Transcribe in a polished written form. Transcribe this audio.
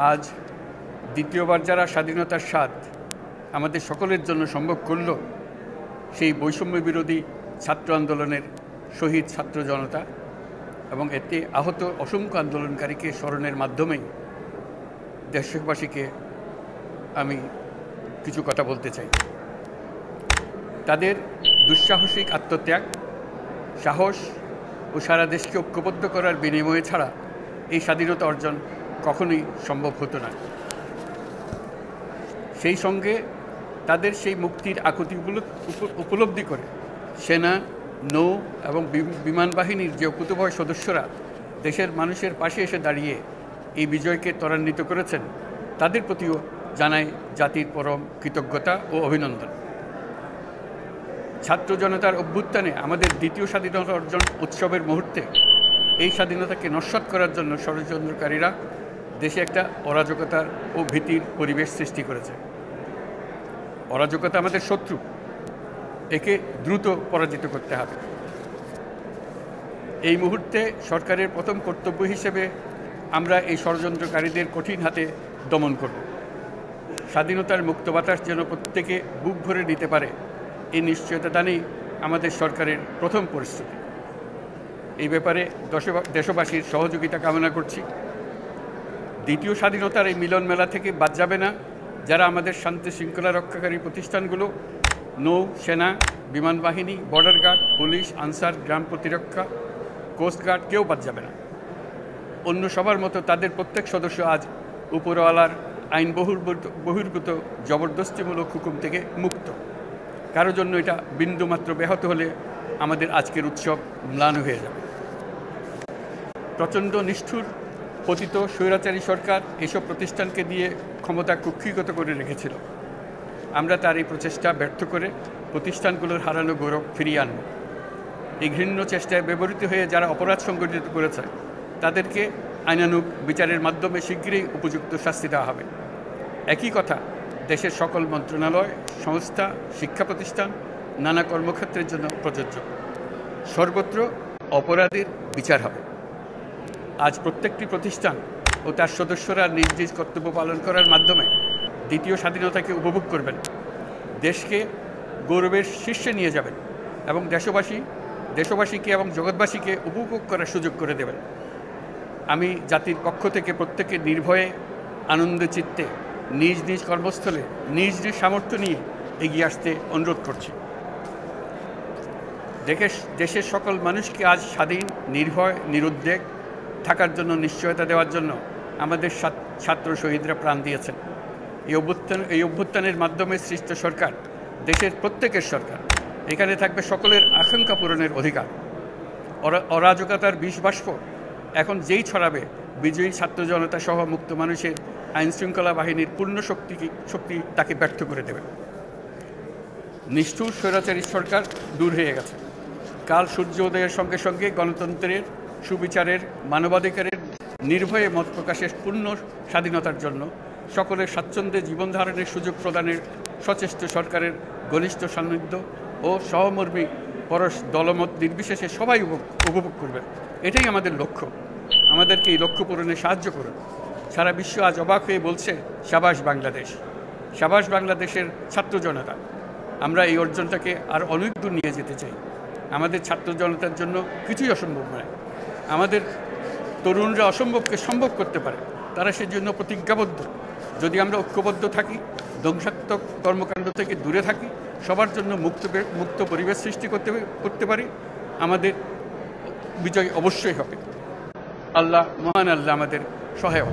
আজ দ্বিতীয়বার যারা স্বাধীনতার স্বাদ আমাদের সকলের জন্য সম্ভব করল, সেই বৈষম্য বিরোধী ছাত্র আন্দোলনের শহীদ ছাত্র জনতা এবং এতে আহত অসংখ্য আন্দোলনকারীকে স্মরণের মাধ্যমেই দেশবাসীকে আমি কিছু কথা বলতে চাই। তাদের দুঃসাহসিক আত্মত্যাগ, সাহস ও সারা দেশকে ঐক্যবদ্ধ করার বিনিময়ে ছাড়া এই স্বাধীনতা অর্জন কখনোই সম্ভব হতো না। সেই সঙ্গে তাদের সেই মুক্তির আকুতিগুলো উপলব্ধি করে সেনা, নৌ এবং বিমান বাহিনীর যে অকুতোভয় সদস্যরা দেশের মানুষের পাশে এসে দাঁড়িয়ে এই বিজয়কে ত্বরান্বিত করেছেন, তাদের প্রতিও জানাই জাতির পরম কৃতজ্ঞতা ও অভিনন্দন। ছাত্র জনতার অভ্যুত্থানে আমাদের দ্বিতীয় স্বাধীনতা অর্জন উৎসবের মুহূর্তে এই স্বাধীনতাকে নস্যাৎ করার জন্য ষড়যন্ত্রকারীরা দেশে একটা অরাজকতার ও ভীতির পরিবেশ সৃষ্টি করেছে। অরাজকতা আমাদের শত্রু, একে দ্রুত পরাজিত করতে হবে। এই মুহূর্তে সরকারের প্রথম কর্তব্য হিসেবে আমরা এই ষড়যন্ত্রকারীদের কঠিন হাতে দমন করব। স্বাধীনতার মুক্ত বাতাস যেন প্রত্যেকে বুক ভরে নিতে পারে, এই নিশ্চয়তা দানেই আমাদের সরকারের প্রথম পরিস্থিতি। এই ব্যাপারে দেশবাসীর সহযোগিতা কামনা করছি। দ্বিতীয় স্বাধীনতার এই মিলন মেলা থেকে বাদ যাবে না যারা আমাদের শান্তি শৃঙ্খলা রক্ষাকারী প্রতিষ্ঠানগুলো, নৌ, সেনা, বিমান বাহিনী, বর্ডার গার্ড, পুলিশ, আনসার, গ্রাম প্রতিরক্ষা, কোস্টগার্ড, কেউ বাদ যাবে না। অন্য সবার মতো তাদের প্রত্যেক সদস্য আজ উপরওয়ালার আইন বহির্ভূত জবরদস্তিমূলক হুকুম থেকে মুক্ত। কারোর জন্য এটা বিন্দুমাত্র ব্যাহত হলে আমাদের আজকের উৎসব ম্লান হয়ে যাবে। প্রচণ্ড নিষ্ঠুর পতিত স্বৈরাচারী সরকার এসব প্রতিষ্ঠানকে দিয়ে ক্ষমতা কুক্ষিগত করে রেখেছিল। আমরা তার এই প্রচেষ্টা ব্যর্থ করে প্রতিষ্ঠানগুলোর হারানো গৌরব ফিরিয়ে আনব। এই ঘৃণ্য চেষ্টায় ব্যবহৃত হয়ে যারা অপরাধ সংগঠিত করেছে তাদেরকে আইনানুগ বিচারের মাধ্যমে শীঘ্রই উপযুক্ত শাস্তি দেওয়া হবে। একই কথা দেশের সকল মন্ত্রণালয়, সংস্থা, শিক্ষা প্রতিষ্ঠান, নানা কর্মক্ষেত্রের জন্য প্রযোজ্য। সর্বত্র অপরাধীর বিচার হবে। আজ প্রত্যেকটি প্রতিষ্ঠান ও তার সদস্যরা নিজ নিজ কর্তব্য পালন করার মাধ্যমে দ্বিতীয় স্বাধীনতাকে উপভোগ করবেন, দেশকে গৌরবের শীর্ষে নিয়ে যাবেন এবং দেশবাসীকে এবং জগৎবাসীকে উপভোগ করার সুযোগ করে দেবেন। আমি জাতির পক্ষ থেকে প্রত্যেকে নির্ভয়ে আনন্দ চিত্তে নিজ নিজ কর্মস্থলে নিজ নিজ সামর্থ্য নিয়ে এগিয়ে আসতে অনুরোধ করছি। দেশের সকল মানুষকে আজ স্বাধীন, নির্ভয়, নিরুদ্বেগ থাকার জন্য নিশ্চয়তা দেওয়ার জন্য আমাদের ছাত্র শহীদরা প্রাণ দিয়েছেন। এই অভ্যুত্থানের মাধ্যমে সৃষ্ট সরকার দেশের প্রত্যেকের সরকার। এখানে থাকবে সকলের আকাঙ্ক্ষা পূরণের অধিকার। অরাজকতার বিষবাষ্প এখন যেই ছড়াবে, বিজয়ী ছাত্র জনতা সহ মুক্ত মানুষের আইনশৃঙ্খলা বাহিনীর পূর্ণ শক্তি তাকে ব্যর্থ করে দেবে। নিষ্ঠুর স্বৈরাচারী সরকার দূর হয়ে গেছে। কাল সূর্য উদয়ের সঙ্গে সঙ্গে গণতন্ত্রের, সুবিচারের, মানবাধিকারের নির্ভয়ে মত প্রকাশের পূর্ণ স্বাধীনতার জন্য সকলের স্বাচ্ছন্দ্যে জীবনধারণের সুযোগ প্রদানের সচেষ্ট সরকারের ঘনিষ্ঠ সান্নিধ্য ও সহমর্মী পরশ দলমত নির্বিশেষে সবাই উপভোগ করবেন। এটাই আমাদের লক্ষ্য। আমাদেরকে এই লক্ষ্য পূরণে সাহায্য করুন। সারা বিশ্ব আজ অবাক হয়ে বলছে, সাবাস বাংলাদেশ, সাবাস বাংলাদেশের ছাত্র জনতা। আমরা এই অর্জনটাকে আর অনেক দূর নিয়ে যেতে চাই। আমাদের ছাত্র জনতার জন্য কিছুই অসম্ভব নয়। আমাদের তরুণরা অসম্ভবকে সম্ভব করতে পারে, তারা সেজন্য প্রতিজ্ঞাবদ্ধ। যদি আমরা ঐক্যবদ্ধ থাকি, ধ্বংসাত্মক কর্মকাণ্ড থেকে দূরে থাকি, সবার জন্য মুক্ত পরিবেশ সৃষ্টি করতে পারি, আমাদের বিজয় অবশ্যই হবে। আল্লাহ, মহান আল্লাহ আমাদের সহায়ক।